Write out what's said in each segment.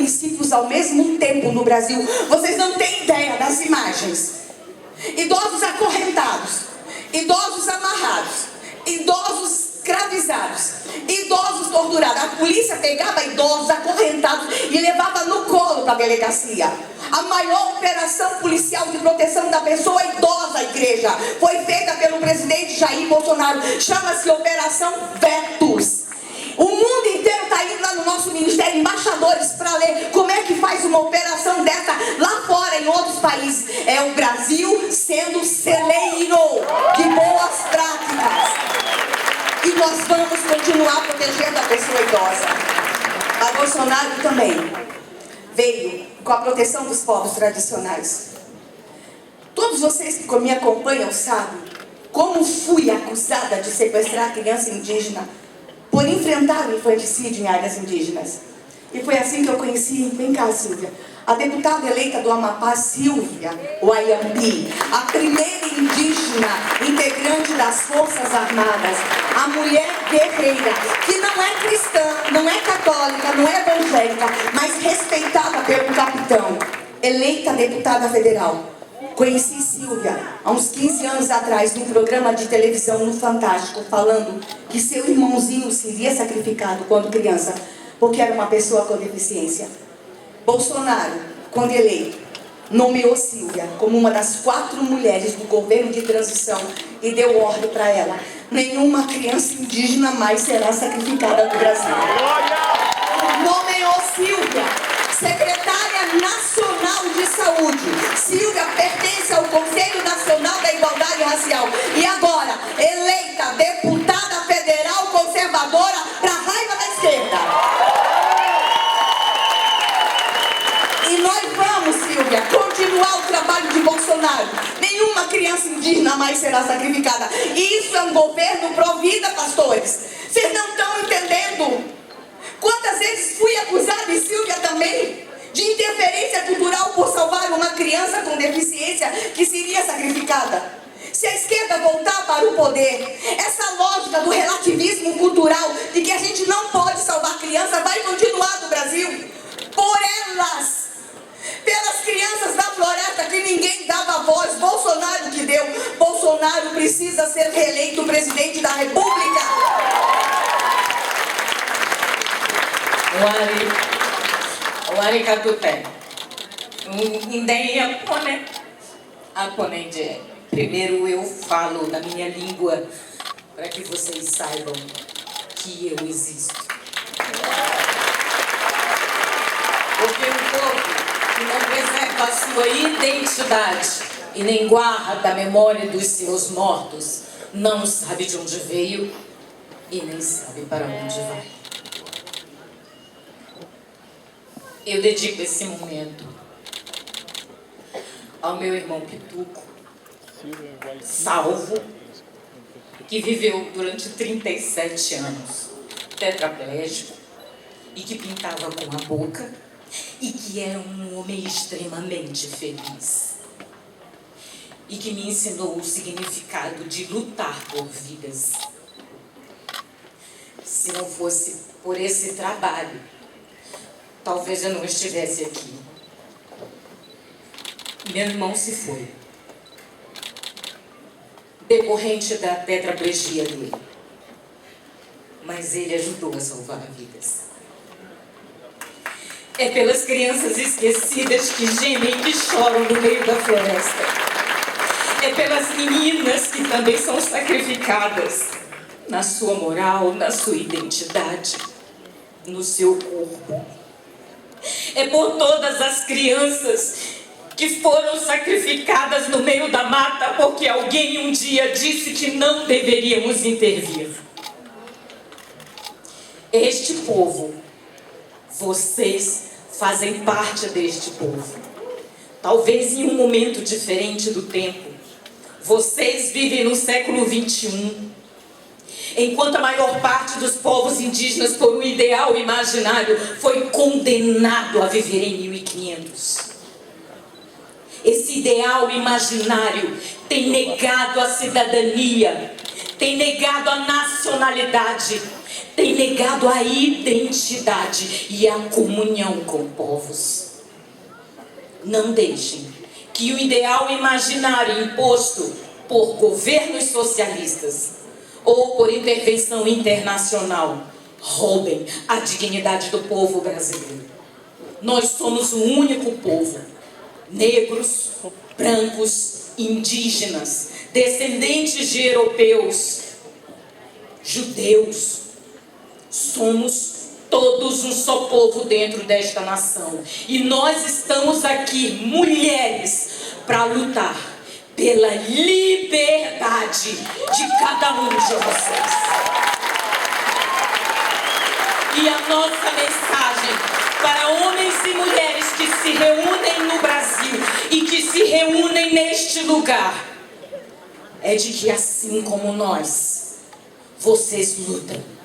municípios ao mesmo tempo no Brasil. Vocês não têm ideia das imagens. Idosos acorrentados, idosos amarrados, idosos escravizados, idosos torturados. A polícia pegava idosos acorrentados e levava no colo para a delegacia. A maior operação policial de proteção da pessoa idosa, igreja, foi feita pelo presidente Jair Bolsonaro. Chama-se Operação Vetus. O mundo inteiro está indo lá no nosso ministério, embaixadores, para ler como é que faz uma operação dessa lá fora, em outros países. É o Brasil sendo celeiro de boas práticas. E nós vamos continuar protegendo a pessoa idosa. A Bolsonaro também veio com a proteção dos povos tradicionais. Todos vocês que me acompanham sabem como fui acusada de sequestrar criança indígena por enfrentar o infanticídio em áreas indígenas. E foi assim que eu conheci, vem cá, Silvia, a deputada eleita do Amapá, Silvia Wayampi, a primeira indígena integrante das Forças Armadas, a mulher guerreira, que não é cristã, não é católica, não é evangélica, mas respeitada pelo capitão, eleita deputada federal. Conheci Silvia há uns 15 anos atrás, num programa de televisão no Fantástico, falando que seu irmãozinho seria sacrificado quando criança, porque era uma pessoa com deficiência. Bolsonaro, quando eleito, nomeou Silvia como uma das 4 mulheres do governo de transição e deu ordem para ela: nenhuma criança indígena mais será sacrificada no Brasil. Nomeou Silvia secretária nacional de saúde. Silvia pertence ao Conselho Nacional da Igualdade Racial. E agora, eleita deputada federal conservadora para a raiva da esquerda. E nós vamos, Silvia, continuar o trabalho de Bolsonaro. Nenhuma criança indígena mais será sacrificada. E isso é um governo pró-vida, pastores. Vocês não estão entendendo? Quantas vezes fui acusada, e Silvia também, de interferência cultural por salvar uma criança com deficiência que seria sacrificada. Se a esquerda voltar para o poder, essa lógica do relativismo cultural de que a gente não pode salvar criança vai continuar no Brasil. Por elas, pelas crianças da floresta que ninguém dava voz, Bolsonaro que deu. Bolsonaro precisa ser reeleito presidente da República. Wari Katute. Primeiro eu falo na minha língua para que vocês saibam que eu existo. Porque o povo que não preserva a sua identidade e nem guarda a memória dos seus mortos não sabe de onde veio e nem sabe para onde vai. Eu dedico esse momento ao meu irmão Pituco, salvo, que viveu durante 37 anos, tetraplégico, e que pintava com a boca, e que era um homem extremamente feliz, e que me ensinou o significado de lutar por vidas. Se não fosse por esse trabalho, talvez eu não estivesse aqui. Meu irmão se foi, decorrente da tetraplegia dele. Mas ele ajudou a salvar vidas. É pelas crianças esquecidas que gemem e que choram no meio da floresta. É pelas meninas que também são sacrificadas na sua moral, na sua identidade, no seu corpo. É por todas as crianças que foram sacrificadas no meio da mata porque alguém um dia disse que não deveríamos intervir. Este povo, vocês fazem parte deste povo. Talvez em um momento diferente do tempo. Vocês vivem no século 21. Enquanto a maior parte dos povos indígenas, por um ideal imaginário, foi condenado a viver em 1500. Esse ideal imaginário tem negado a cidadania, tem negado a nacionalidade, tem negado a identidade e a comunhão com povos. Não deixem que o ideal imaginário imposto por governos socialistas ou por intervenção internacional roubem a dignidade do povo brasileiro. Nós somos o único povo, negros, brancos, indígenas, descendentes de europeus, judeus. Somos todos um só povo dentro desta nação. E nós estamos aqui, mulheres, para lutar pela liberdade de cada um de vocês. E a nossa mensagem para homens e mulheres que se reúnem no Brasil e que se reúnem neste lugar é de que, assim como nós, vocês lutam.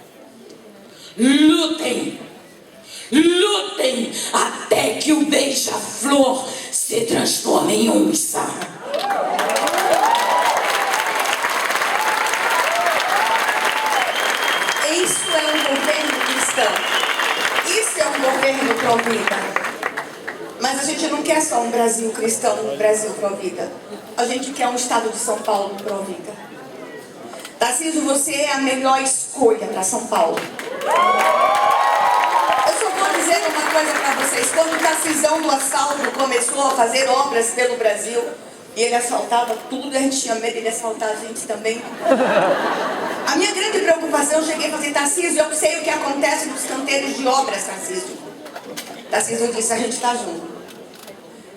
Lutem! Lutem até que o beija-flor se transforme em onça. Isso é um governo cristão. Isso é um governo pró-vida. Mas a gente não quer só um Brasil cristão, um Brasil pró-vida. A gente quer um estado de São Paulo pró-vida. Tarcísio, você é a melhor escolha para São Paulo. Eu só vou dizer uma coisa para vocês. Quando o Tarcisão do assalto começou a fazer obras pelo Brasil, e ele asfaltava tudo, a gente tinha medo de asfaltar a gente também. A minha grande preocupação, eu cheguei a fazer: Tarcísio, eu sei o que acontece nos canteiros de obras, Tarcísio. Tarcísio disse: a gente está junto.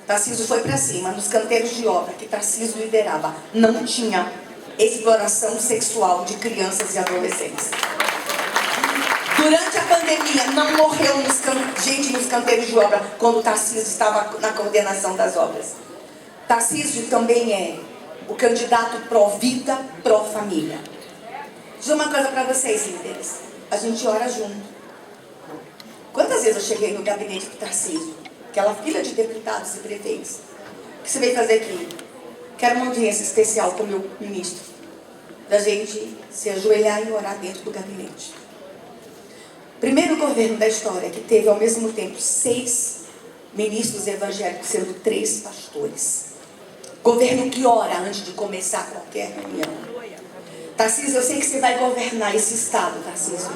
Tarcísio foi para cima, nos canteiros de obra que Tarcísio liderava, não tinha exploração sexual de crianças e adolescentes. Durante a pandemia, não morreu gente nos canteiros de obra quando Tarcísio estava na coordenação das obras. Tarcísio também é o candidato pró-vida, pró-família. Vou dizer uma coisa para vocês, líderes. A gente ora junto. Quantas vezes eu cheguei no gabinete do Tarcísio, aquela fila de deputados e prefeitos? O que você veio fazer aqui? Quero uma audiência especial com o meu ministro. Da gente se ajoelhar e orar dentro do gabinete. Primeiro governo da história que teve ao mesmo tempo 6 ministros evangélicos, sendo 3 pastores. Governo que ora antes de começar qualquer reunião. Tarcísio, eu sei que você vai governar esse estado, Tarcísio.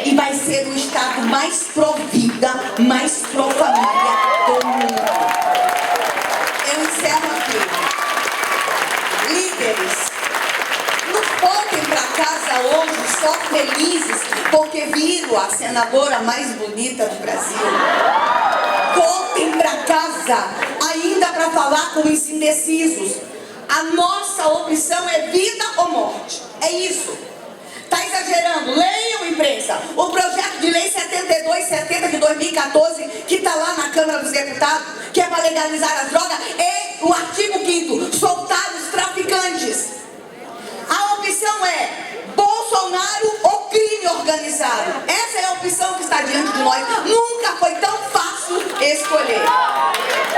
E vai ser o estado mais pró-vida, mais pró-família do mundo. Eu encerro aqui. Líderes, não voltem para casa hoje só felizes porque viram a senadora mais bonita do Brasil. Voltem para casa ainda para falar com os indecisos. A nossa opção é vida ou morte. É isso. Está exagerando. Leiam, imprensa. O projeto de lei 7270 de 2014, que está lá na Câmara dos Deputados, que é para legalizar as drogas, e o artigo 5º, soltar os traficantes. A opção é Bolsonaro ou crime organizado. Essa é a opção que está diante de nós. Nunca foi tão fácil escolher.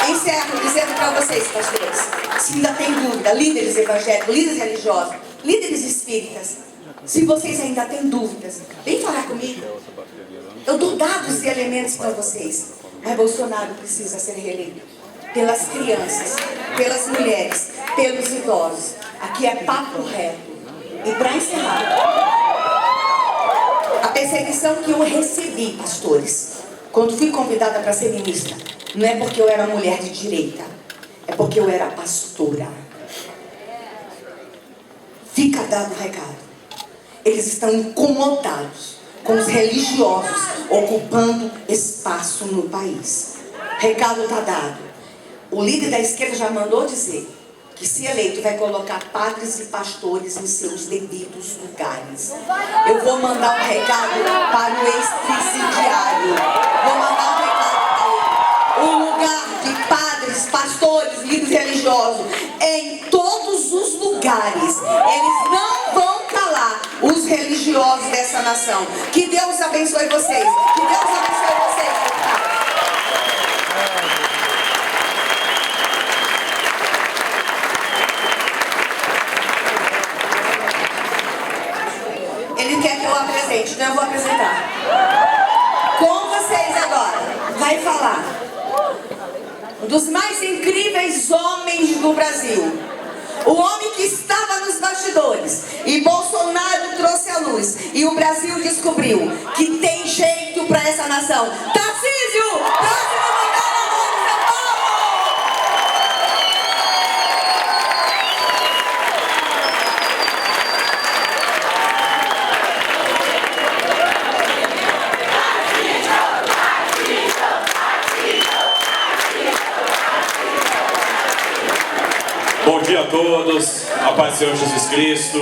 Encerro dizendo para vocês, pastores, se ainda tem dúvida, líderes evangélicos, líderes religiosos, líderes espíritas, se vocês ainda têm dúvidas, vem falar comigo. Eu dou dados e elementos para vocês. Mas Bolsonaro precisa ser reeleito. Pelas crianças, pelas mulheres, pelos idosos. Aqui é papo reto. E para encerrar, a perseguição que eu recebi, pastores, quando fui convidada para ser ministra, não é porque eu era mulher de direita, é porque eu era pastora. Fica dado o recado. Eles estão incomodados com os religiosos ocupando espaço no país. Recado está dado. O líder da esquerda já mandou dizer que, se eleito, vai colocar padres e pastores em seus devidos lugares. Eu vou mandar um recado para o ex-presidiário. Vou mandar um recado para ele. O lugar de padres, pastores, líderes religiosos é em todos os lugares. Eles não vão calar os religiosos dessa nação. Que Deus abençoe vocês. Que Deus abençoe vocês. Ele quer que eu dos mais incríveis homens do Brasil. O homem que estava nos bastidores e Bolsonaro trouxe à luz e o Brasil descobriu que tem jeito para essa nação. Tarcísio, próximo governador de São Paulo! Bom dia a todos, a paz do Senhor Jesus Cristo.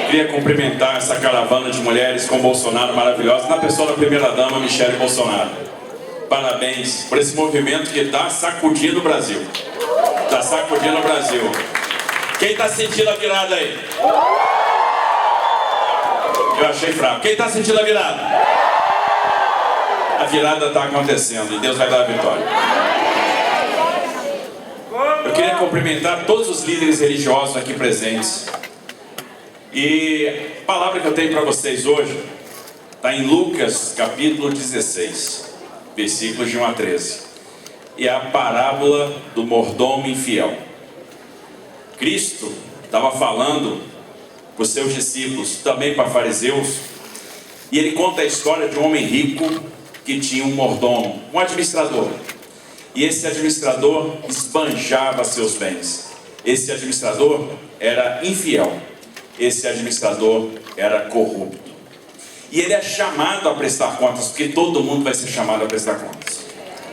Queria cumprimentar essa caravana de mulheres com Bolsonaro maravilhosa, na pessoa da primeira-dama Michele Bolsonaro. Parabéns por esse movimento que está sacudindo o Brasil. Está sacudindo o Brasil. Quem está sentindo a virada aí? Eu achei fraco. Quem está sentindo a virada? A virada está acontecendo e Deus vai dar a vitória. Eu queria cumprimentar todos os líderes religiosos aqui presentes. E a palavra que eu tenho para vocês hoje está em Lucas capítulo 16, versículos de 1 a 13. E é a parábola do mordomo infiel. Cristo estava falando para os seus discípulos, também para fariseus, e ele conta a história de um homem rico que tinha um mordomo, um administrador. E esse administrador esbanjava seus bens. Esse administrador era infiel. Esse administrador era corrupto. E ele é chamado a prestar contas, porque todo mundo vai ser chamado a prestar contas.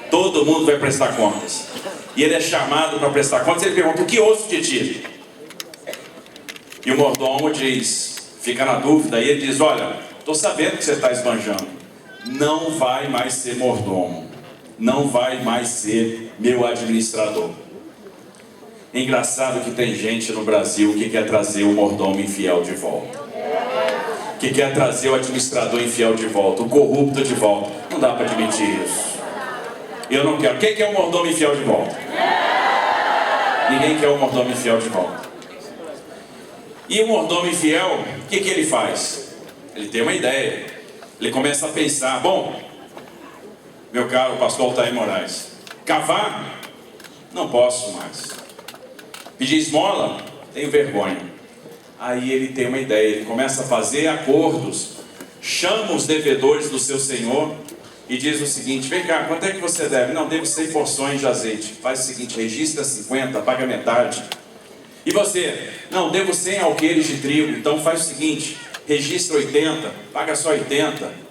Todo mundo vai prestar contas. E ele é chamado para prestar contas. Ele pergunta: o que ouço de ti? E o mordomo diz, fica na dúvida, e ele diz: olha, estou sabendo que você está esbanjando. Não vai mais ser mordomo. Não vai mais ser meu administrador. É engraçado que tem gente no Brasil que quer trazer o mordomo infiel de volta. Que quer trazer o administrador infiel de volta, o corrupto de volta. Não dá para admitir isso. Eu não quero. Quem quer o mordomo infiel de volta? Ninguém quer o mordomo infiel de volta. E o mordomo infiel, o que ele faz? Ele tem uma ideia. Ele começa a pensar: bom, meu caro pastor Altair Moraes, cavar? Não posso mais. Pedir esmola? Tenho vergonha. Aí ele tem uma ideia, ele começa a fazer acordos, chama os devedores do seu senhor e diz o seguinte: vem cá, quanto é que você deve? Não, devo 100 porções de azeite. Faz o seguinte, registra 50, paga metade. E você? Não, devo 100 alqueires de trigo. Então faz o seguinte, registra 80, paga só 80.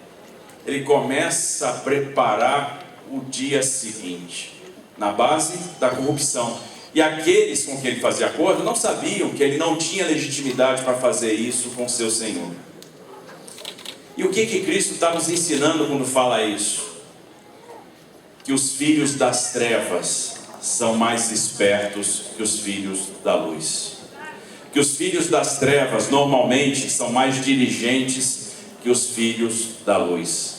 Ele começa a preparar o dia seguinte, na base da corrupção. E aqueles com quem ele fazia acordo não sabiam que ele não tinha legitimidade para fazer isso com seu Senhor. E o que Cristo está nos ensinando quando fala isso? Que os filhos das trevas são mais espertos que os filhos da luz. Que os filhos das trevas normalmente são mais diligentes que os filhos da luz.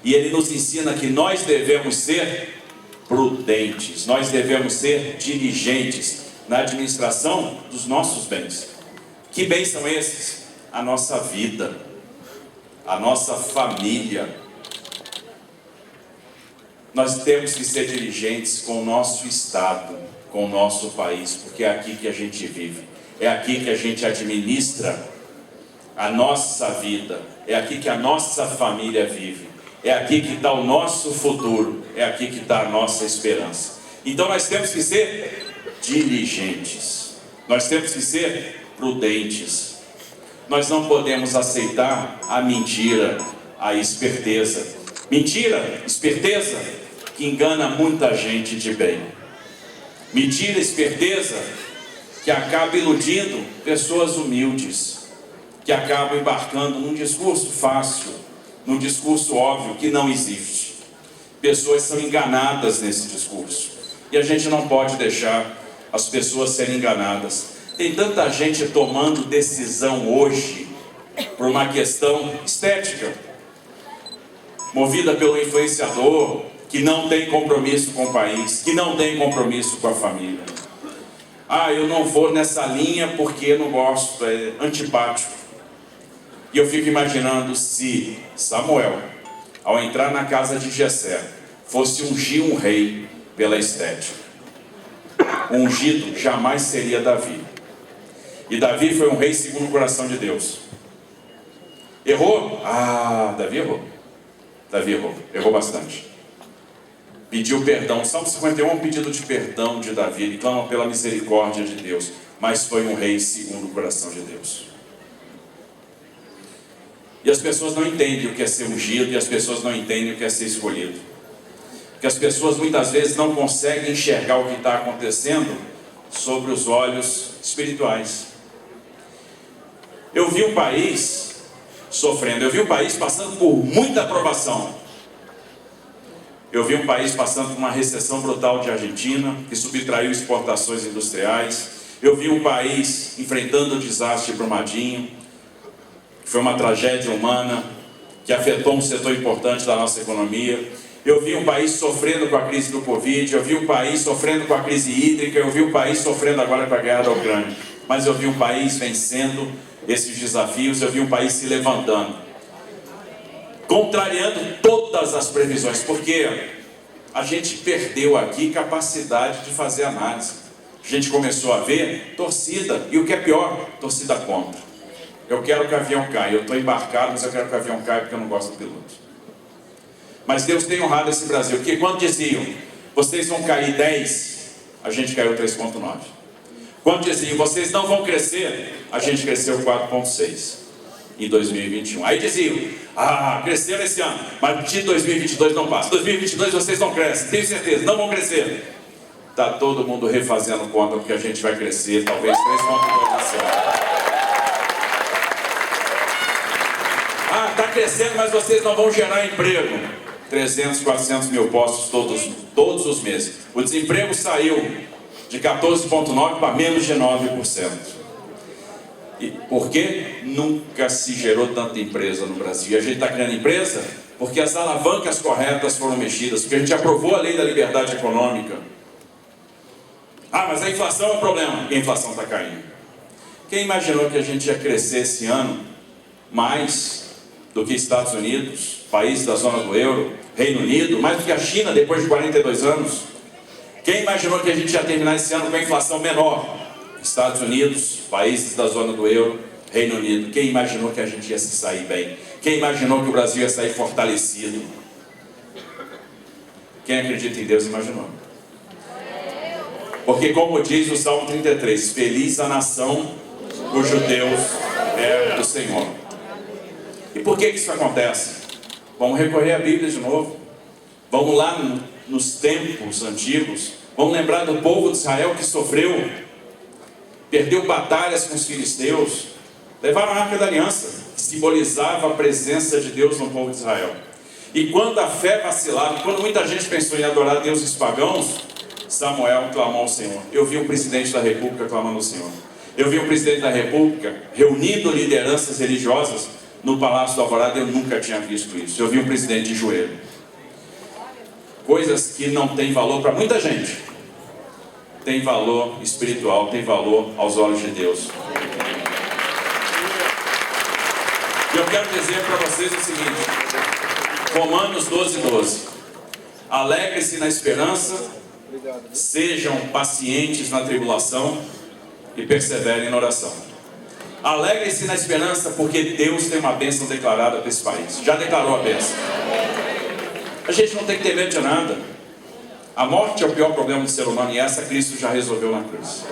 E ele nos ensina que nós devemos ser prudentes, nós devemos ser diligentes na administração dos nossos bens. Que bens são esses? A nossa vida, a nossa família. Nós temos que ser diligentes com o nosso estado, com o nosso país, porque é aqui que a gente vive, é aqui que a gente administra a nossa vida, é aqui que a nossa família vive. É aqui que está o nosso futuro, é aqui que está a nossa esperança. Então nós temos que ser diligentes, nós temos que ser prudentes. Nós não podemos aceitar a mentira, a esperteza. Mentira, esperteza, que engana muita gente de bem. Mentira, esperteza, que acaba iludindo pessoas humildes, que acabam embarcando num discurso fácil, num discurso óbvio que não existe. Pessoas são enganadas nesse discurso. E a gente não pode deixar as pessoas serem enganadas. Tem tanta gente tomando decisão hoje por uma questão estética, movida pelo influenciador, que não tem compromisso com o país, que não tem compromisso com a família. Ah, eu não vou nessa linha porque eu não gosto, é antipático. E eu fico imaginando se Samuel, ao entrar na casa de Jessé, fosse ungir um rei, pela estética. O ungido jamais seria Davi. E Davi foi um rei segundo o coração de Deus. Errou? Davi errou. Davi errou. Errou bastante. Pediu perdão. Salmo 51 é um pedido de perdão de Davi. Ele clama pela misericórdia de Deus. Mas foi um rei segundo o coração de Deus. E as pessoas não entendem o que é ser ungido. E as pessoas não entendem o que é ser escolhido. Porque as pessoas muitas vezes não conseguem enxergar o que está acontecendo sobre os olhos espirituais. Eu vi um país sofrendo. Eu vi um país passando por muita provação. Eu vi um país passando por uma recessão brutal de Argentina, que subtraiu exportações industriais. Eu vi um país enfrentando o desastre de Brumadinho, que foi uma tragédia humana, que afetou um setor importante da nossa economia. Eu vi um país sofrendo com a crise do Covid, eu vi um país sofrendo com a crise hídrica, eu vi um país sofrendo agora com a guerra da Ucrânia. Mas eu vi um país vencendo esses desafios, eu vi um país se levantando, contrariando todas as previsões, porque a gente perdeu aqui capacidade de fazer análise. A gente começou a ver torcida, e o que é pior, torcida contra. Eu quero que o avião caia, eu estou embarcado, mas eu quero que o avião caia porque eu não gosto do piloto. Mas Deus tem honrado esse Brasil, porque quando diziam, vocês vão cair 10, a gente caiu 3,9. Quando diziam, vocês não vão crescer, a gente cresceu 4,6 em 2021. Aí diziam, cresceram esse ano, mas de 2022 não passa. 2022 vocês não crescem, tenho certeza, não vão crescer. Está todo mundo refazendo conta, porque a gente vai crescer, talvez 3,2 esse ano. Está crescendo, mas vocês não vão gerar emprego. 300, 400 mil postos todos os meses. O desemprego saiu de 14,9% para menos de 9%. E por quê? Nunca se gerou tanta empresa no Brasil. E a gente está criando empresa porque as alavancas corretas foram mexidas, porque a gente aprovou a lei da liberdade econômica. Mas a inflação é um problema. E a inflação está caindo. Quem imaginou que a gente ia crescer esse ano mais do que Estados Unidos, países da zona do euro, Reino Unido, mais do que a China depois de 42 anos? Quem imaginou que a gente ia terminar esse ano com a inflação menor? Estados Unidos, países da zona do euro, Reino Unido. Quem imaginou que a gente ia se sair bem? Quem imaginou que o Brasil ia sair fortalecido? Quem acredita em Deus imaginou. Porque como diz o Salmo 33, feliz a nação cujo Deus é do Senhor. E por que isso acontece? Vamos recorrer à Bíblia de novo. Vamos lá nos tempos antigos. Vamos lembrar do povo de Israel que sofreu, perdeu batalhas com os filisteus. Levaram a Arca da Aliança, que simbolizava a presença de Deus no povo de Israel. E quando a fé vacilava, quando muita gente pensou em adorar deuses pagãos, Samuel clamou ao Senhor. Eu vi um presidente da República clamando ao Senhor. Eu vi um presidente da República reunindo lideranças religiosas no Palácio do Alvorada. Eu nunca tinha visto isso. Eu vi um presidente de joelho. Coisas que não têm valor para muita gente. Tem valor espiritual, tem valor aos olhos de Deus. E eu quero dizer para vocês o seguinte. Romanos 12:12. Alegre-se na esperança, sejam pacientes na tribulação e perseverem na oração. Alegre-se na esperança, porque Deus tem uma bênção declarada para esse país. Já declarou a bênção. A gente não tem que ter medo de nada. A morte é o pior problema do ser humano, e essa Cristo já resolveu na cruz.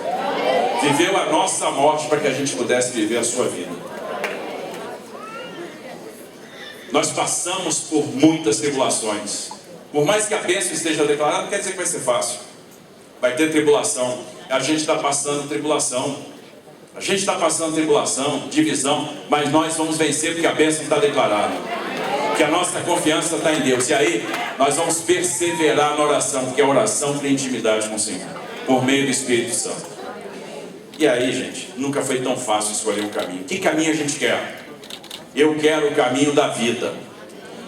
Viveu a nossa morte para que a gente pudesse viver a sua vida. Nós passamos por muitas tribulações. Por mais que a bênção esteja declarada, não quer dizer que vai ser fácil. Vai ter tribulação. A gente está passando tribulação. A gente está passando tribulação, divisão, mas nós vamos vencer porque a bênção está declarada. Que a nossa confiança está em Deus. E aí, nós vamos perseverar na oração, porque a oração tem intimidade com o Senhor, por meio do Espírito Santo. E aí, gente, nunca foi tão fácil escolher um caminho. Que caminho a gente quer? Eu quero o caminho da vida.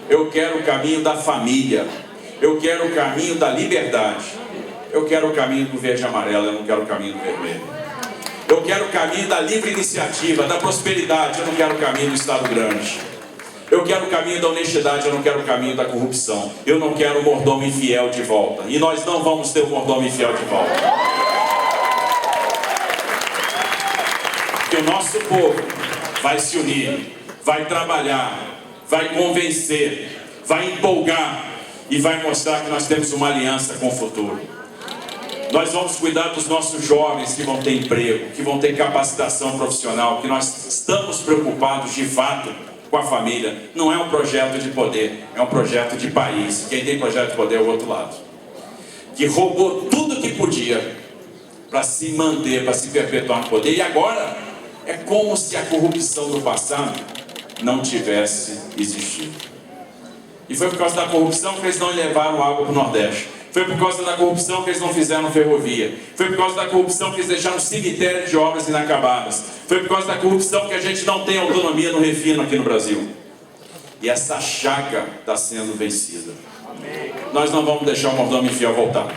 Eu quero o caminho da família. Eu quero o caminho da liberdade. Eu quero o caminho do verde e amarelo, eu não quero o caminho do vermelho. Eu quero o caminho da livre iniciativa, da prosperidade, eu não quero o caminho do Estado grande. Eu quero o caminho da honestidade, eu não quero o caminho da corrupção. Eu não quero o mordomo infiel de volta. E nós não vamos ter o mordomo infiel de volta. Porque o nosso povo vai se unir, vai trabalhar, vai convencer, vai empolgar e vai mostrar que nós temos uma aliança com o futuro. Nós vamos cuidar dos nossos jovens que vão ter emprego, que vão ter capacitação profissional, que nós estamos preocupados de fato com a família. Não é um projeto de poder, é um projeto de país. Quem tem projeto de poder é o outro lado, que roubou tudo que podia para se manter, para se perpetuar no poder. E agora é como se a corrupção do passado não tivesse existido. E foi por causa da corrupção que eles não levaram água para o Nordeste. Foi por causa da corrupção que eles não fizeram ferrovia. Foi por causa da corrupção que eles deixaram cemitério de obras inacabadas. Foi por causa da corrupção que a gente não tem autonomia no refino aqui no Brasil. E essa chaga está sendo vencida. Nós não vamos deixar o mordomo infiel voltar.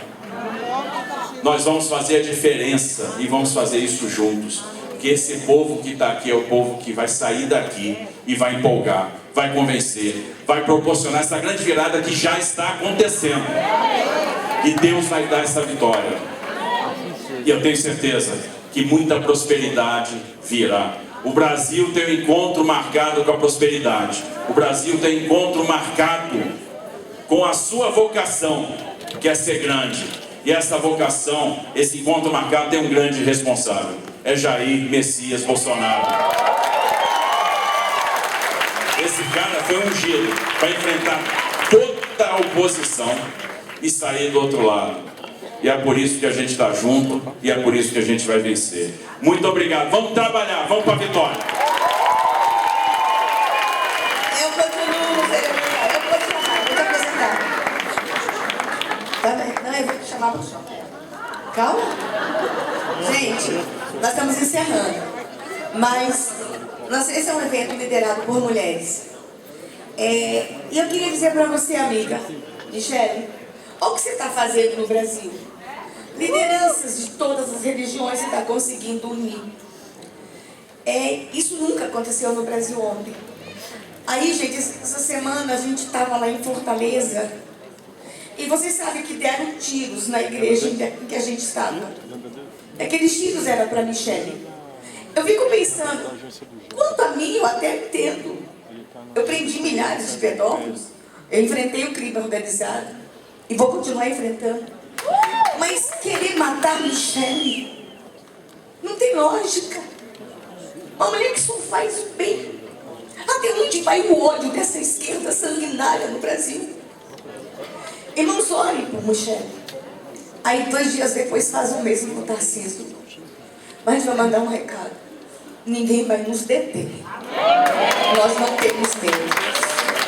Nós vamos fazer a diferença e vamos fazer isso juntos. Porque esse povo que está aqui é o povo que vai sair daqui e vai empolgar, vai convencer, vai proporcionar essa grande virada que já está acontecendo. E Deus vai dar essa vitória. E eu tenho certeza que muita prosperidade virá. O Brasil tem um encontro marcado com a prosperidade. O Brasil tem um encontro marcado com a sua vocação, que é ser grande. E essa vocação, esse encontro marcado tem um grande responsável. É Jair Messias Bolsonaro. Esse cara foi ungido para enfrentar toda a oposição e sair do outro lado. E é por isso que a gente está junto e é por isso que a gente vai vencer. Muito obrigado. Vamos trabalhar, vamos para a vitória. Eu continuo, vou te apresentar. Tá bem? Não, eu vou te chamar para o chão. Calma. Gente, nós estamos encerrando. Mas esse é um evento liderado por mulheres. E eu queria dizer para você, amiga Michele, olha o que você está fazendo no Brasil. Lideranças de todas as religiões você está conseguindo unir. Isso nunca aconteceu no Brasil ontem. Aí, gente, essa semana a gente estava lá em Fortaleza. E vocês sabem que deram tiros na igreja em que a gente estava. Aqueles tiros eram para Michele. Eu fico pensando, quanto a mim eu até entendo. Eu prendi milhares de pedófilos. Eu enfrentei o crime organizado. E vou continuar enfrentando. Mas querer matar Michele não tem lógica. Uma mulher que só faz o bem. Até onde vai o ódio dessa esquerda sanguinária no Brasil? Irmãos, olhem por Michele. Aí 2 dias depois faz o mesmo com o Tarcísio. Mas a gente vai mandar um recado. Ninguém vai nos deter. Nós não temos medo.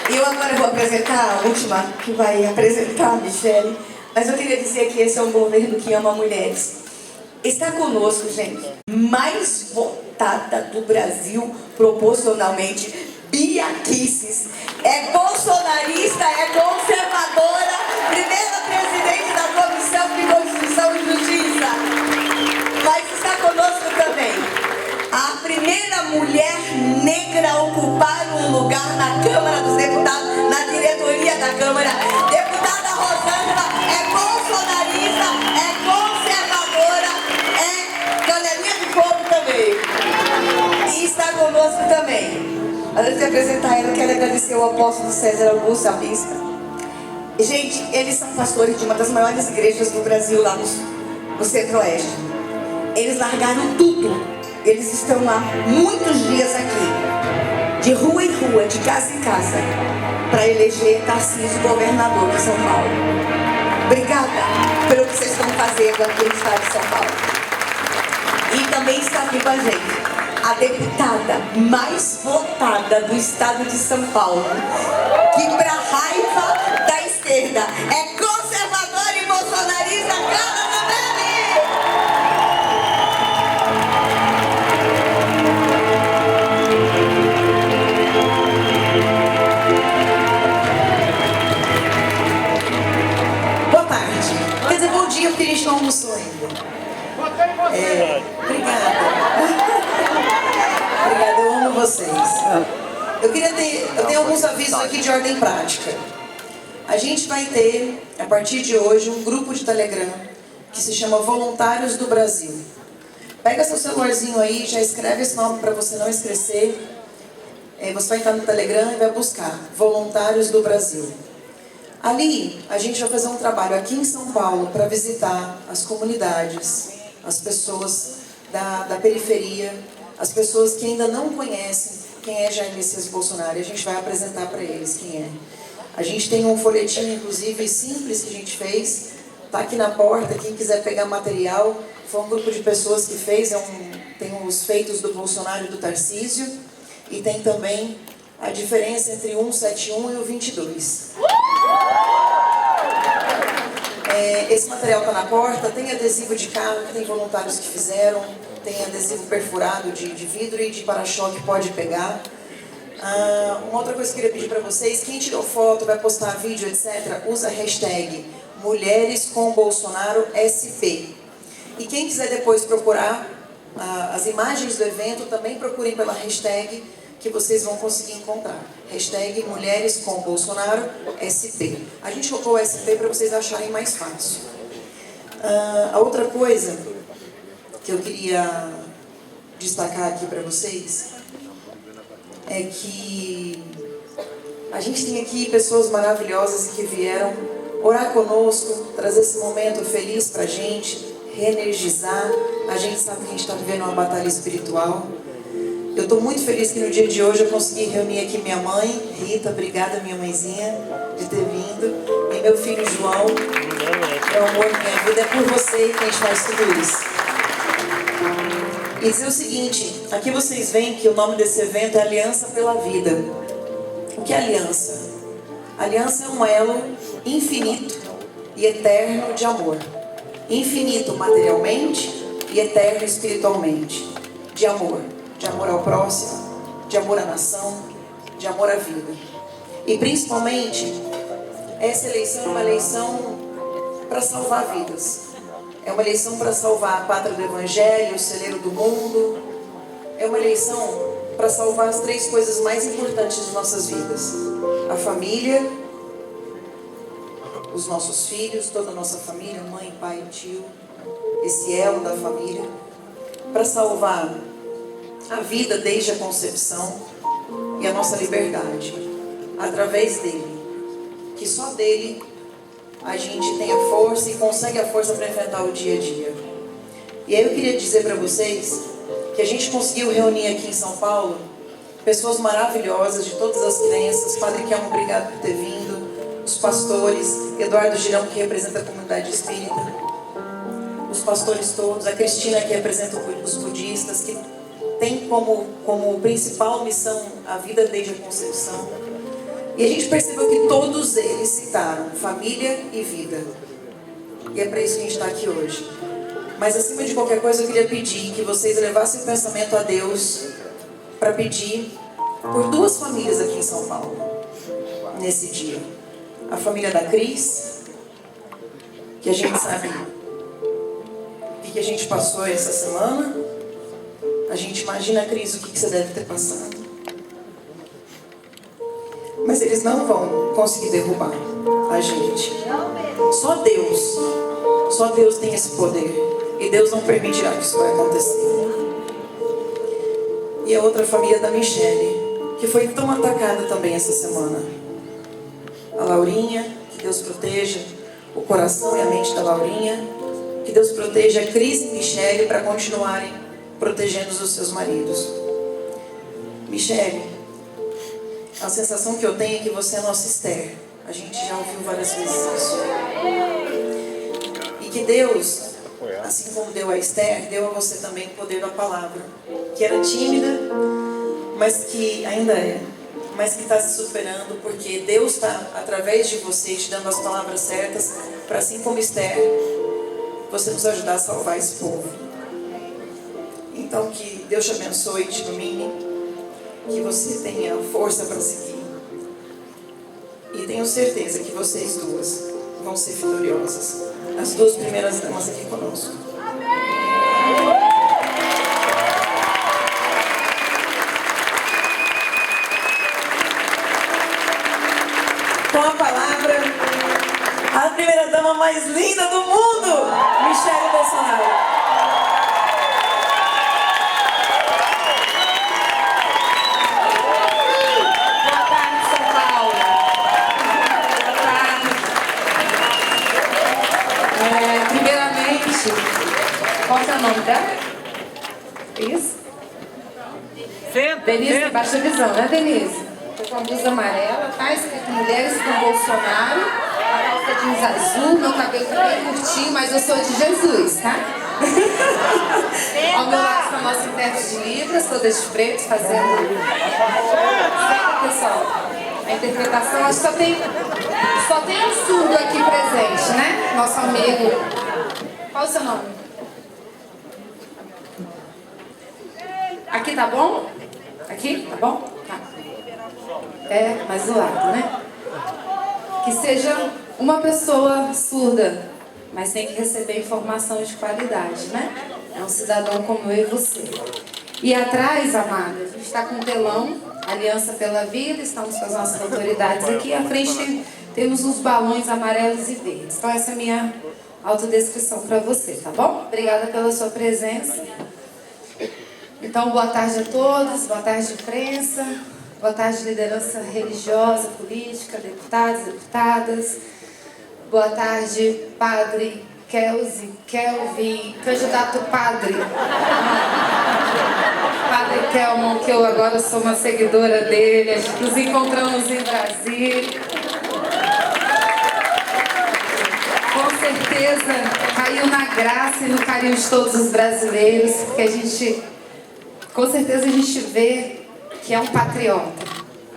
E eu agora vou apresentar a última que vai apresentar a Michele. Mas eu queria dizer que esse é um governo que ama mulheres. Está conosco, gente, mais votada do Brasil proporcionalmente, Bia Kicis. É bolsonarista, é conservadora, primeira presidente da Comissão de Constituição e Justiça. Mas está conosco também a primeira mulher negra a ocupar um lugar na Câmara dos Deputados, na diretoria da Câmara. Deputada Rosângela é bolsonarista, é conservadora, é canelinha de fogo também. E está conosco também. Antes de apresentar ela, eu quero agradecer ao apóstolo César Augusto Abisca. Gente, eles são pastores de uma das maiores igrejas do Brasil, lá no Centro-Oeste. Eles largaram tudo. Eles estão há muitos dias aqui, de rua em rua, de casa em casa, para eleger Tarcísio governador de São Paulo. Obrigada pelo que vocês estão fazendo aqui no estado de São Paulo. E também está aqui com a gente a deputada mais votada do estado de São Paulo, que para raiva da esquerda é conservadora e bolsonarista, Carla Zambelli! Boa tarde. Quer dizer, bom dia, porque a gente não almoçou ainda. Obrigada. Obrigada, eu amo vocês. Eu tenho alguns avisos aqui de ordem prática. A gente vai ter, a partir de hoje, um grupo de Telegram que se chama Voluntários do Brasil. Pega seu celularzinho aí, já escreve esse nome para você não esquecer. Você vai entrar no Telegram e vai buscar Voluntários do Brasil. Ali, a gente vai fazer um trabalho aqui em São Paulo para visitar as comunidades, as pessoas da periferia, as pessoas que ainda não conhecem quem é Jair Messias Bolsonaro. E a gente vai apresentar para eles quem é. A gente tem um folhetim, inclusive, simples que a gente fez. Está aqui na porta, quem quiser pegar material. Foi um grupo de pessoas que fez, tem os feitos do Bolsonaro e do Tarcísio. E tem também a diferença entre o 171 e o 22. Esse material está na porta, tem adesivo de carro, que tem voluntários que fizeram, tem adesivo perfurado de vidro e de para-choque, pode pegar. Uma outra coisa que eu queria pedir para vocês, quem tirou foto, vai postar vídeo, etc., usa a hashtag Mulheres com Bolsonaro SP. E quem quiser depois procurar as imagens do evento, também procurem pela hashtag que vocês vão conseguir encontrar. Hashtag Mulheres com Bolsonaro SP. A gente colocou o SP para vocês acharem mais fácil. A outra coisa que eu queria destacar aqui para vocês é que a gente tem aqui pessoas maravilhosas que vieram orar conosco, trazer esse momento feliz para a gente, reenergizar. A gente sabe que a gente está vivendo uma batalha espiritual. Eu estou muito feliz que no dia de hoje eu consegui reunir aqui minha mãe, Rita, obrigada minha mãezinha de ter vindo, e meu filho João. Meu amor, minha vida é por você que a gente faz tudo isso. E dizer o seguinte, aqui vocês veem que o nome desse evento é Aliança pela Vida. O que é aliança? Aliança é um elo infinito e eterno de amor. Infinito materialmente e eterno espiritualmente. De amor. De amor ao próximo, de amor à nação, de amor à vida. E principalmente, essa eleição é uma eleição para salvar vidas. É uma eleição para salvar a pátria do Evangelho, o celeiro do mundo. É uma eleição para salvar as 3 coisas mais importantes de nossas vidas. A família, os nossos filhos, toda a nossa família, mãe, pai, tio. Esse elo da família. Para salvar a vida desde a concepção e a nossa liberdade, através dele, que só dele a gente tem a força e consegue a força para enfrentar o dia a dia. E aí eu queria dizer para vocês que a gente conseguiu reunir aqui em São Paulo pessoas maravilhosas de todas as crenças. Padre Kelmo, obrigado por ter vindo. Os pastores, Eduardo Girão, que representa a comunidade espírita, os pastores todos, a Cristina, que representa os budistas, que tem como principal missão a vida desde a concepção. E a gente percebeu que todos eles citaram família e vida. E é para isso que a gente está aqui hoje. Mas acima de qualquer coisa eu queria pedir que vocês levassem o pensamento a Deus para pedir por 2 famílias aqui em São Paulo, nesse dia. A família da Cris, que a gente sabe o que a gente passou essa semana. A gente imagina, Cris, o que você deve ter passado. Mas eles não vão conseguir derrubar a gente. Só Deus tem esse poder. E Deus não permitirá que isso vai acontecer. E a outra família da Michele, que foi tão atacada também essa semana. A Laurinha, que Deus proteja o coração e a mente da Laurinha. Que Deus proteja a Cris e Michele para continuarem protegendo os seus maridos. Michele, a sensação que eu tenho é que você é nossa Esther. A gente já ouviu várias vezes isso. E que Deus, assim como deu a Esther, deu a você também o poder da palavra. Que era tímida, mas que ainda é. Mas que está se superando, porque Deus está, através de você, te dando as palavras certas, para assim como Esther, você nos ajudar a salvar esse povo. Então, que Deus te abençoe e te ilumine, que você tenha força para seguir. E tenho certeza que vocês 2 vão ser vitoriosas. As 2 primeiras damas aqui conosco. a primeira-dama mais linda do mundo, Michele Bolsonaro. Primeiramente, qual que é o nome dela? Isso? Denise, baixa a visão, né, Denise? Tô com a blusa amarela, tá? Escrito Mulheres com Bolsonaro, a calça jeans azul, meu cabelo também curtinho, mas eu sou de Jesus, tá? Ao meu lado está a nossa intérprete de Libras, toda de preto, fazendo. Certo, pessoal? A interpretação, acho que só tem um surdo aqui presente, né? Nosso amigo. Qual o seu nome? Aqui tá bom? Aqui? Tá bom? Tá. É, mais do lado, né? Que seja uma pessoa surda, mas tem que receber informação de qualidade, né? É um cidadão como eu e você. E atrás, amada, a gente está com um telão, Aliança pela Vida, estamos com as nossas autoridades aqui. À frente temos uns balões amarelos e verdes. Então essa é a minha autodescrição para você, tá bom? Obrigada pela sua presença. Então, boa tarde a todos, boa tarde imprensa, boa tarde liderança religiosa, política, deputados, deputadas. Boa tarde, padre Kelvin, candidato padre. Padre Kelman, que eu agora sou uma seguidora dele, nos encontramos em Brasília. Com certeza caiu na graça e no carinho de todos os brasileiros, porque com certeza a gente vê que é um patriota,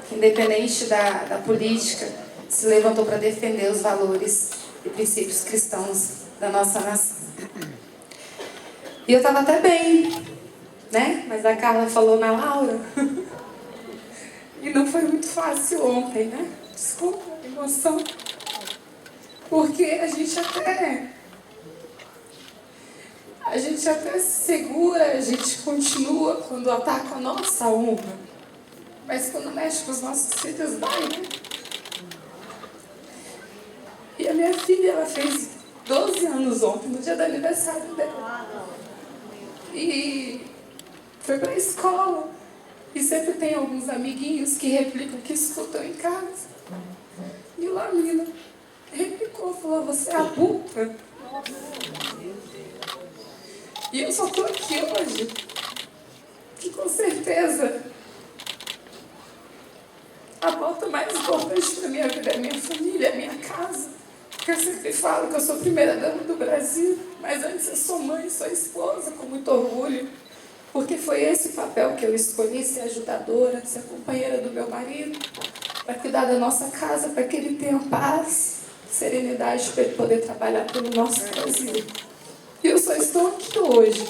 que independente da política, se levantou para defender os valores e princípios cristãos da nossa nação. E eu estava até bem, né? Mas a Carla falou na Laura. E não foi muito fácil ontem, né? Desculpa a emoção. Porque a gente até se segura, a gente continua quando ataca a nossa honra. Mas quando mexe com os nossos filhos, vai, né? E a minha filha, ela fez 12 anos ontem, no dia do aniversário dela. E foi pra escola. E sempre tem alguns amiguinhos que replicam, que escutam em casa. E lá a menina replicou, falou, você é adulta? E eu só tô aqui hoje, que com certeza a pauta mais importante pra minha vida é minha família, é minha casa. Porque eu sempre falo que eu sou primeira-dama do Brasil, mas antes eu sou mãe, sou esposa, com muito orgulho. Porque foi esse papel que eu escolhi, ser ajudadora, ser companheira do meu marido, para cuidar da nossa casa, para que ele tenha paz, serenidade, para ele poder trabalhar pelo nosso Brasil. E eu só estou aqui hoje,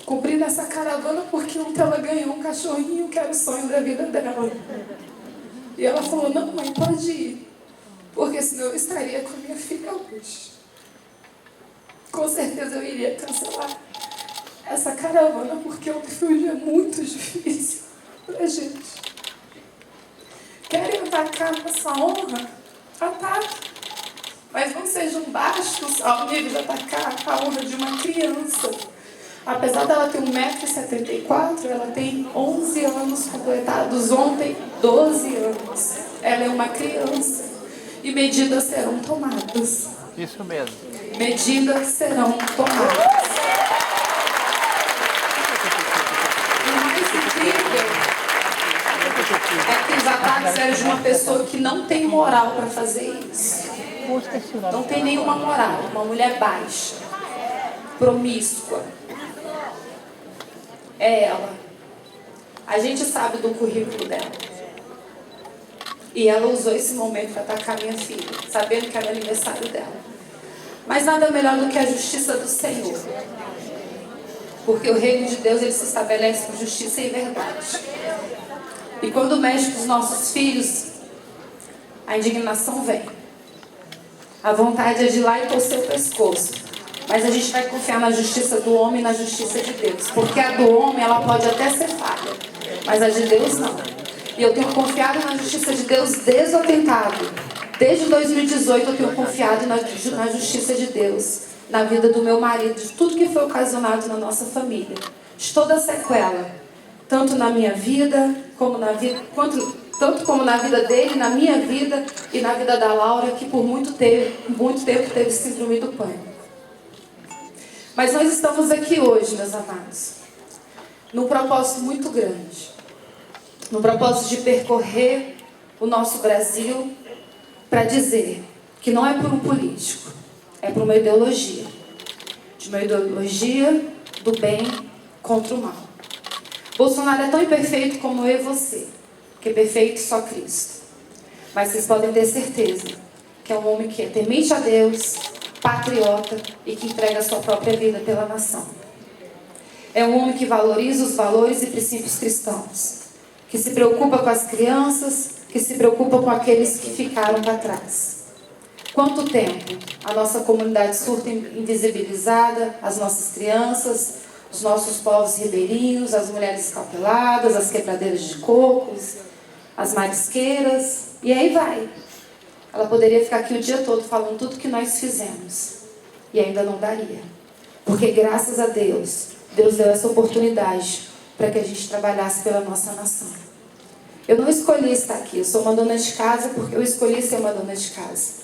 cumprindo essa caravana, porque ontem ela ganhou um cachorrinho que era o sonho da vida dela. E ela falou, não, mãe, pode ir, porque senão eu estaria com a minha filha hoje. Com certeza eu iria cancelar essa caravana, porque ontem foi um dia muito difícil pra gente. Querem atacar nossa honra? Ataque. Mas não sejam baixos ao nível de atacar a honra de uma criança. Apesar dela ter 1,74 m, ela tem 11 anos completados ontem, 12 anos. Ela é uma criança. E medidas serão tomadas. Isso mesmo. Medidas serão tomadas. O mais incrível é que os ataques eram de uma pessoa que não tem moral para fazer isso. Não tem nenhuma moral. Uma mulher baixa, promíscua. É ela. A gente sabe do currículo dela. E ela usou esse momento para atacar minha filha, sabendo que era aniversário dela. Mas nada melhor do que a justiça do Senhor. Porque o reino de Deus, ele se estabelece com justiça e verdade. E quando mexe com os nossos filhos, a indignação vem. A vontade é de ir lá e torcer o pescoço. Mas a gente vai confiar na justiça do homem e na justiça de Deus. Porque a do homem, ela pode até ser falha, mas a de Deus não. E eu tenho confiado na justiça de Deus desde o atentado. Desde 2018 eu tenho confiado na justiça de Deus, na vida do meu marido, de tudo que foi ocasionado na nossa família, de toda a sequela, tanto na minha vida, tanto como na vida dele, na minha vida e na vida da Laura, que por muito tempo teve síndrome do pânico. Mas nós estamos aqui hoje, meus amados, num propósito muito grande, no propósito de percorrer o nosso Brasil para dizer que não é por um político, é por uma ideologia, de uma ideologia do bem contra o mal. Bolsonaro é tão imperfeito como eu e você, porque é perfeito só Cristo. Mas vocês podem ter certeza que é um homem que é temente a Deus, patriota e que entrega a sua própria vida pela nação. É um homem que valoriza os valores e princípios cristãos, que se preocupa com as crianças, que se preocupa com aqueles que ficaram para trás. Quanto tempo a nossa comunidade surda invisibilizada, as nossas crianças, os nossos povos ribeirinhos, as mulheres escalpeladas, as quebradeiras de cocos, as marisqueiras, e aí vai. Ela poderia ficar aqui o dia todo falando tudo que nós fizemos, e ainda não daria. Porque graças a Deus, Deus deu essa oportunidade para que a gente trabalhasse pela nossa nação. Eu não escolhi estar aqui, eu sou uma dona de casa porque eu escolhi ser uma dona de casa.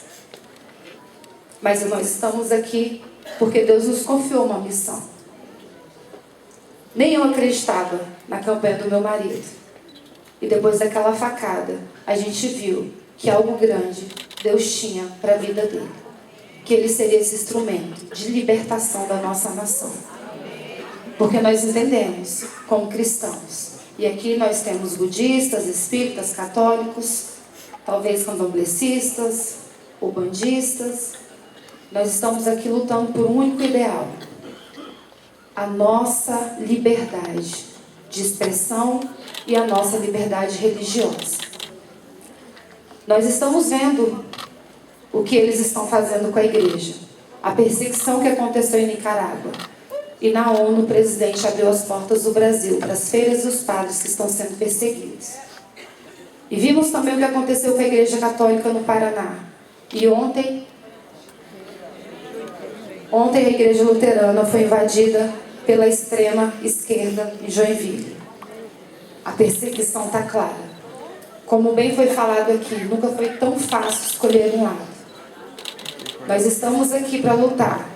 Mas nós estamos aqui porque Deus nos confiou uma missão. Nem eu acreditava na campanha do meu marido. E depois daquela facada, a gente viu que algo grande Deus tinha para a vida dele. Que ele seria esse instrumento de libertação da nossa nação. Porque nós entendemos, como cristãos, e aqui nós temos budistas, espíritas, católicos, talvez candomblecistas, ubandistas, nós estamos aqui lutando por um único ideal: a nossa liberdade de expressão e a nossa liberdade religiosa. Nós estamos vendo o que eles estão fazendo com a igreja, a perseguição que aconteceu em Nicarágua. E na ONU o presidente abriu as portas do Brasil para as feiras e os padres que estão sendo perseguidos. E vimos também o que aconteceu com a Igreja Católica no Paraná. E ontem a Igreja Luterana foi invadida pela extrema esquerda em Joinville. A perseguição está clara. Como bem foi falado aqui, nunca foi tão fácil escolher um lado. Nós estamos aqui para lutar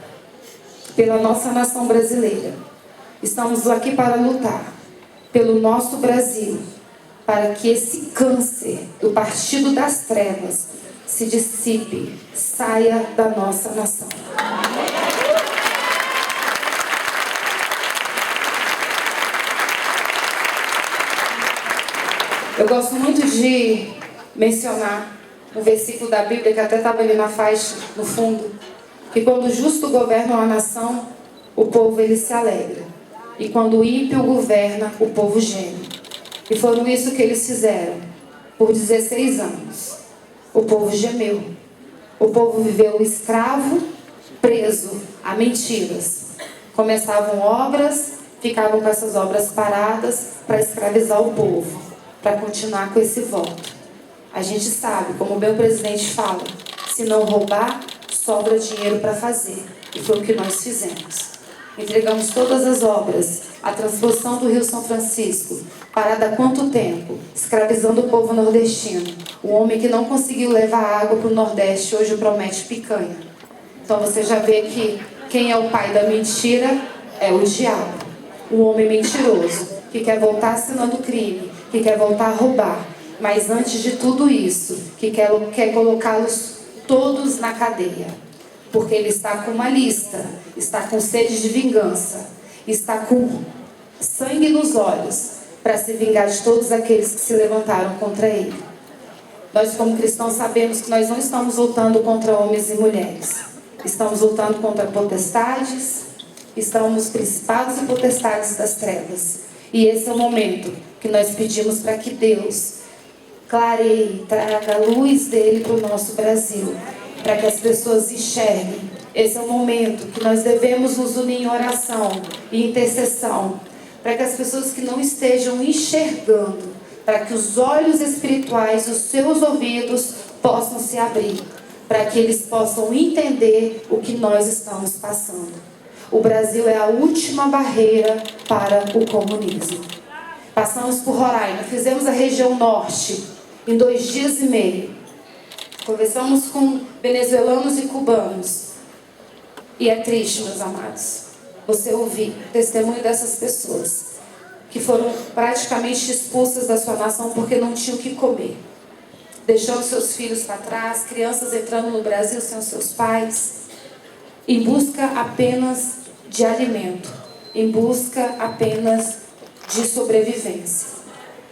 pela nossa nação brasileira. Estamos aqui para lutar pelo nosso Brasil, para que esse câncer do Partido das Trevas se dissipe, saia da nossa nação. Eu gosto muito de mencionar um versículo da Bíblia que até estava ali na faixa, no fundo, que quando o justo governa uma nação, o povo ele se alegra. E quando o ímpio governa, o povo geme. E foram isso que eles fizeram por 16 anos. O povo gemeu. O povo viveu escravo, preso a mentiras. Começavam obras, ficavam com essas obras paradas para escravizar o povo, para continuar com esse voto. A gente sabe, como o meu presidente fala, se não roubar, sobra dinheiro para fazer. E foi o que nós fizemos. Entregamos todas as obras, a transposição do Rio São Francisco, parada há quanto tempo? Escravizando o povo nordestino. O homem que não conseguiu levar água para o Nordeste, hoje promete picanha. Então você já vê que quem é o pai da mentira é o diabo. O homem mentiroso, que quer voltar assinando crime, que quer voltar a roubar. Mas antes de tudo isso, que quer colocá-los todos na cadeia. Porque ele está com uma lista, está com sede de vingança, está com sangue nos olhos para se vingar de todos aqueles que se levantaram contra ele. Nós, como cristãos, sabemos que nós não estamos lutando contra homens e mulheres. Estamos lutando contra potestades, estamos principados e potestades das trevas. E esse é o momento que nós pedimos para que Deus clareie, traga a luz dele para o nosso Brasil, para que as pessoas enxerguem. Esse é o momento que nós devemos nos unir em oração e intercessão, para que as pessoas que não estejam enxergando, para que os olhos espirituais, os seus ouvidos possam se abrir, para que eles possam entender o que nós estamos passando. O Brasil é a última barreira para o comunismo. Passamos por Roraima, fizemos a região norte em 2 dias e meio. Conversamos com venezuelanos e cubanos. E é triste, meus amados, você ouvir o testemunho dessas pessoas que foram praticamente expulsas da sua nação porque não tinham o que comer. Deixando seus filhos para trás, crianças entrando no Brasil sem os seus pais, em busca apenas de alimento, em busca apenas de sobrevivência.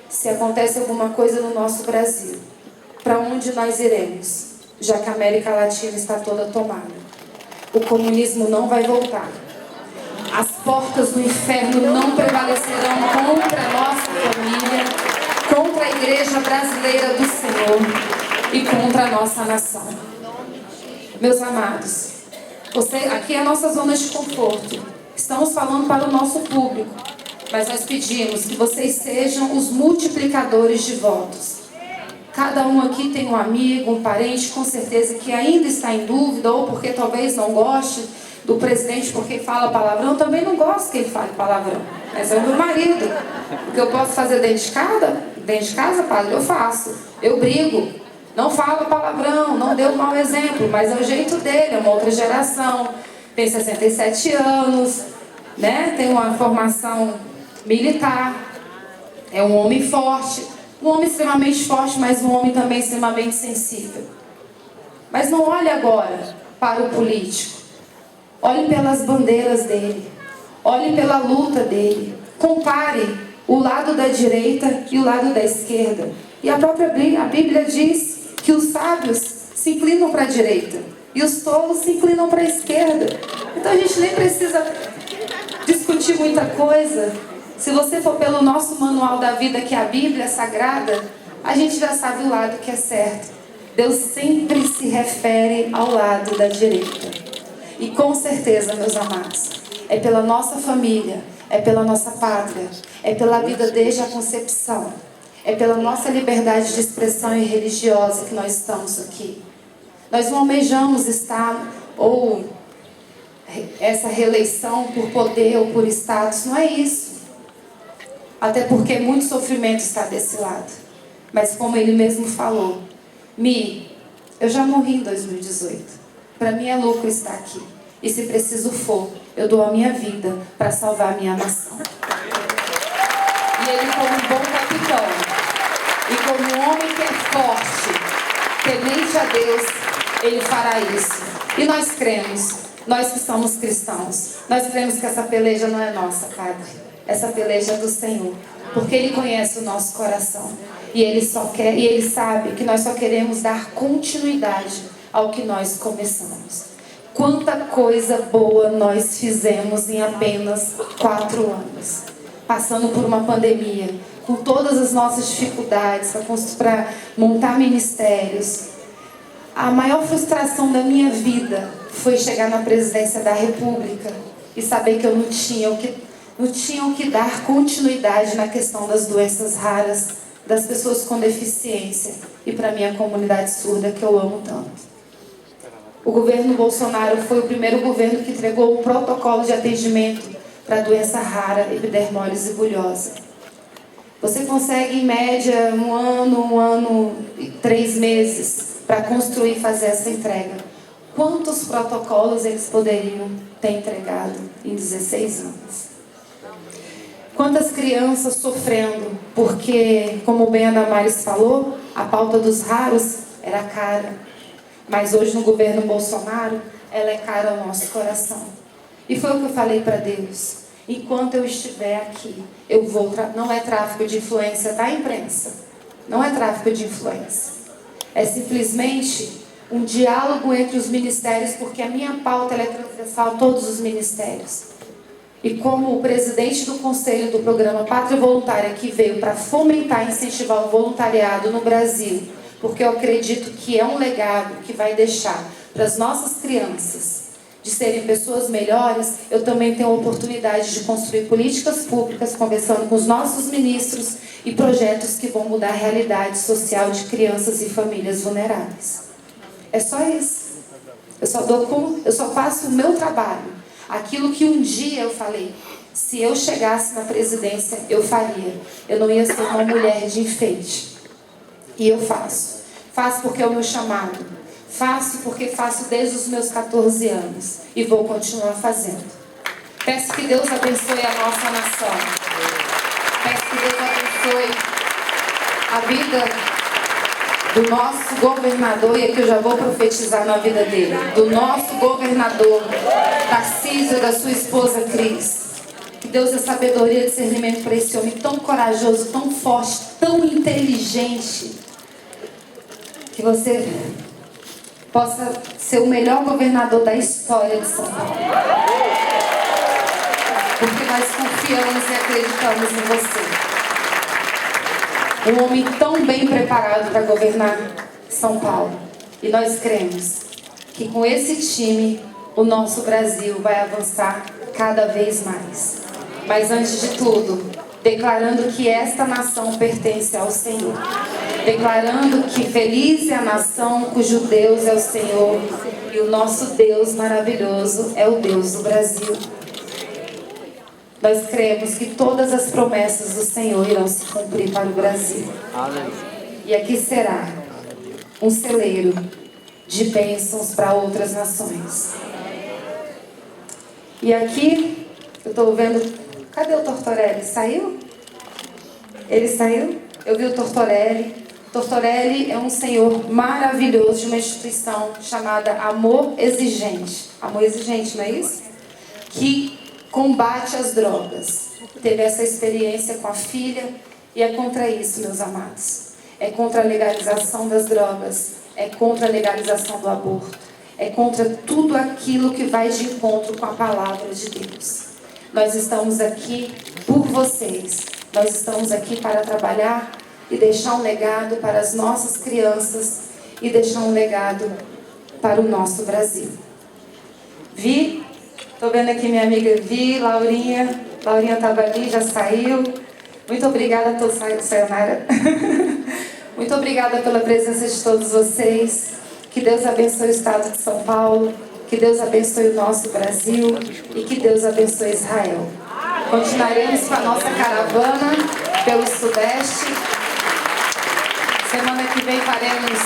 Se acontece alguma coisa no nosso Brasil, para onde nós iremos? Já que a América Latina está toda tomada. O comunismo não vai voltar. As portas do inferno não prevalecerão contra a nossa família, contra a igreja brasileira do Senhor e contra a nossa nação. Meus amados, aqui é a nossa zona de conforto. Estamos falando para o nosso público, mas nós pedimos que vocês sejam os multiplicadores de votos. Cada um aqui tem um amigo, um parente, com certeza, que ainda está em dúvida, ou porque talvez não goste do presidente porque fala palavrão. Eu também não gosto que ele fale palavrão, mas é o meu marido. O que eu posso fazer dentro de casa, padre, eu faço. Eu brigo. Não falo palavrão, não deu um mau exemplo, mas é o jeito dele, é uma outra geração. Tem 67 anos, né? Tem uma formação militar, é um homem forte. Um homem extremamente forte, mas um homem também extremamente sensível. Mas não olhe agora para o político. Olhe pelas bandeiras dele. Olhe pela luta dele. Compare o lado da direita e o lado da esquerda. E a própria Bíblia diz que os sábios se inclinam para a direita e os tolos se inclinam para a esquerda. Então a gente nem precisa discutir muita coisa. Se você for pelo nosso manual da vida, que é a Bíblia Sagrada, a gente já sabe o lado que é certo. Deus sempre se refere ao lado da direita. E com certeza, meus amados, é pela nossa família, é pela nossa pátria, é pela vida desde a concepção, é pela nossa liberdade de expressão e religiosa que nós estamos aqui. Nós não almejamos estar, ou essa reeleição por poder ou por status, não é isso. Até porque muito sofrimento está desse lado. Mas como ele mesmo falou, eu já morri em 2018. Para mim é lucro estar aqui. E se preciso for, eu dou a minha vida para salvar a minha nação. E ele, como um bom capitão, e como um homem que é forte, temente a Deus, ele fará isso. E nós cremos, nós que somos cristãos, nós cremos que essa peleja não é nossa, Padre. Essa peleja é do Senhor, porque Ele conhece o nosso coração e Ele sabe que nós só queremos dar continuidade ao que nós começamos. Quanta coisa boa nós fizemos em apenas 4 anos, passando por uma pandemia, com todas as nossas dificuldades para montar ministérios. A maior frustração da minha vida foi chegar na presidência da República e saber que eu não tinha o que dar continuidade na questão das doenças raras, das pessoas com deficiência e para a minha comunidade surda, que eu amo tanto. O governo Bolsonaro foi o primeiro governo que entregou um protocolo de atendimento para a doença rara, epidermólise bulhosa. Você consegue, em média, um ano e 3 meses para construir e fazer essa entrega. Quantos protocolos eles poderiam ter entregado em 16 anos? Quantas crianças sofrendo, porque, como bem a Damares falou, a pauta dos raros era cara. Mas hoje no governo Bolsonaro, ela é cara ao nosso coração. E foi o que eu falei para Deus. Enquanto eu estiver aqui, eu vou... Não é tráfico de influência da imprensa. Não é tráfico de influência. É simplesmente um diálogo entre os ministérios, porque a minha pauta ela é transversal a todos os ministérios. E como o presidente do conselho do programa Pátria Voluntária, que veio para fomentar e incentivar o voluntariado no Brasil, porque eu acredito que é um legado que vai deixar para as nossas crianças de serem pessoas melhores, eu também tenho a oportunidade de construir políticas públicas, conversando com os nossos ministros e projetos que vão mudar a realidade social de crianças e famílias vulneráveis. É só isso. Eu só faço o meu trabalho. Aquilo que um dia eu falei, se eu chegasse na presidência, eu faria. Eu não ia ser uma mulher de enfeite. E eu faço. Faço porque é o meu chamado. Faço porque faço desde os meus 14 anos. E vou continuar fazendo. Peço que Deus abençoe a nossa nação. Peço que Deus abençoe a vida do nosso governador, e aqui eu já vou profetizar na vida dele, do nosso governador Tarcísio e da sua esposa Cris. Que Deus dê sabedoria e discernimento para esse homem tão corajoso, tão forte, tão inteligente, que você possa ser o melhor governador da história de São Paulo. Porque nós confiamos e acreditamos em você. Um homem tão bem preparado para governar São Paulo. E nós cremos que com esse time o nosso Brasil vai avançar cada vez mais. Mas antes de tudo, declarando que esta nação pertence ao Senhor. Declarando que feliz é a nação cujo Deus é o Senhor. E o nosso Deus maravilhoso é o Deus do Brasil. Nós cremos que todas as promessas do Senhor irão se cumprir para o Brasil. E aqui será um celeiro de bênçãos para outras nações. E aqui, eu estou vendo... Cadê o Tortorelli? Saiu? Ele saiu? Eu vi o Tortorelli. Tortorelli é um senhor maravilhoso de uma instituição chamada Amor Exigente. Amor Exigente, não é isso? Que combate as drogas. Teve essa experiência com a filha e é contra isso, meus amados. É contra a legalização das drogas, é contra a legalização do aborto, é contra tudo aquilo que vai de encontro com a palavra de Deus. Nós estamos aqui por vocês. Nós estamos aqui para trabalhar e deixar um legado para as nossas crianças e deixar um legado para o nosso Brasil. Vi? Estou vendo aqui minha amiga Vi, Laurinha. Laurinha estava ali, já saiu. Muito obrigada, Sayonara. Muito obrigada pela presença de todos vocês. Que Deus abençoe o estado de São Paulo. Que Deus abençoe o nosso Brasil. E que Deus abençoe Israel. Continuaremos com a nossa caravana pelo Sudeste. Semana que vem faremos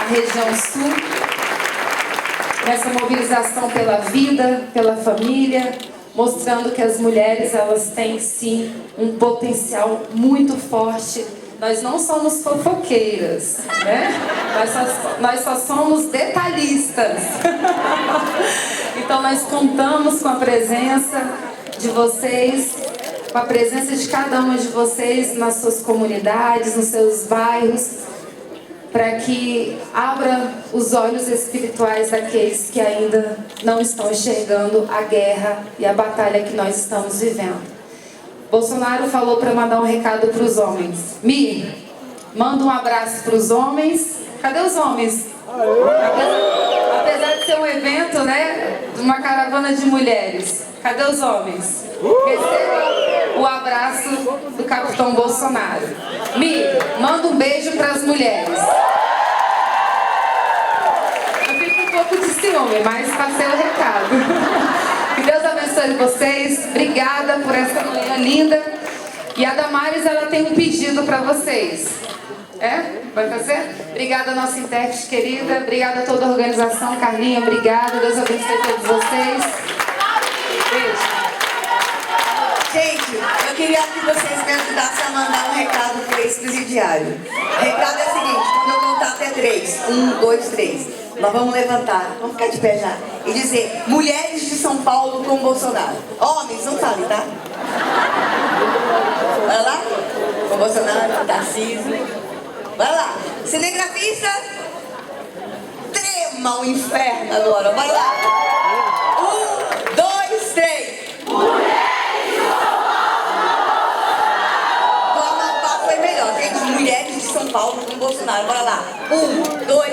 a região Sul. Essa mobilização pela vida, pela família, mostrando que as mulheres, elas têm sim um potencial muito forte. Nós não somos fofoqueiras, né? Nós só somos detalhistas. Então nós contamos com a presença de vocês, com a presença de cada uma de vocês nas suas comunidades, nos seus bairros, para que abra os olhos espirituais daqueles que ainda não estão enxergando a guerra e a batalha que nós estamos vivendo. Bolsonaro falou para mandar um recado para os homens. Mi, manda um abraço para os homens. Cadê os homens? Apesar de ser um evento, né, de uma caravana de mulheres. Cadê os homens? Receba o abraço do capitão Bolsonaro. Mi, manda um beijo para as mulheres. Eu fico um pouco de ciúme, mas passei o recado. Que Deus abençoe vocês. Obrigada por essa manhã linda. E a Damares, ela tem um pedido para vocês. É? Vai fazer? Obrigada, nossa intérprete querida. Obrigada a toda a organização. Carlinha, obrigada. Deus abençoe todos vocês. Beijo. Gente, eu queria que vocês me ajudassem a mandar um recado para o ex-presidiário. O recado é o seguinte: quando eu contar até 3, 1, 2, 3, nós vamos levantar, vamos ficar de pé já, e dizer: mulheres de São Paulo com Bolsonaro. Homens, não fale, tá? Vai lá, com Bolsonaro, Tarcísio. Vai lá, cinegrafista, trema o inferno agora, vai lá. 1, 2, 3. Mulheres de São Paulo com Bolsonaro. Bora lá. 1, 2,